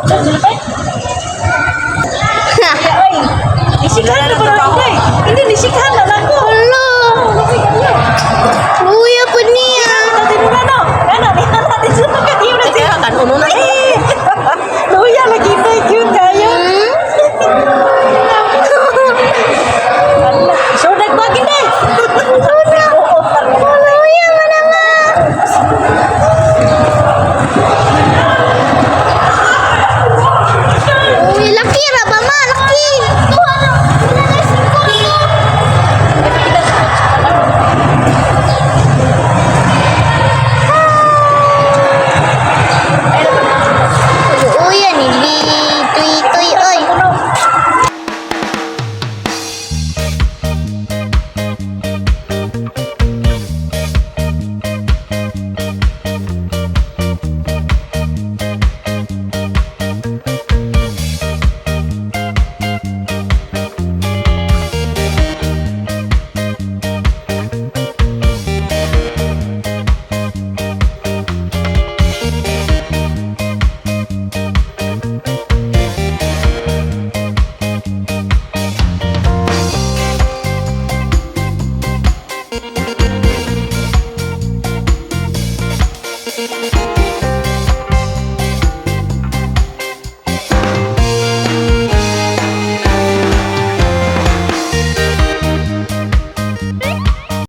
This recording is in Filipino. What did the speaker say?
Silipay. Ay, nisikhan na ba hindi? Hindi, nisikhan na lang ko. Hala. Luya po niya. Tadi na no. Kana ni natin sa pagkatiyo na siya. Kan uno na. Luya lagi pa cute kayo. Sodak ba gini? Sodak. Luya mo naman. Uy, laki ra ba ma? Laki. Uy, yan ini. Tuy-tuy, oy. Thank you.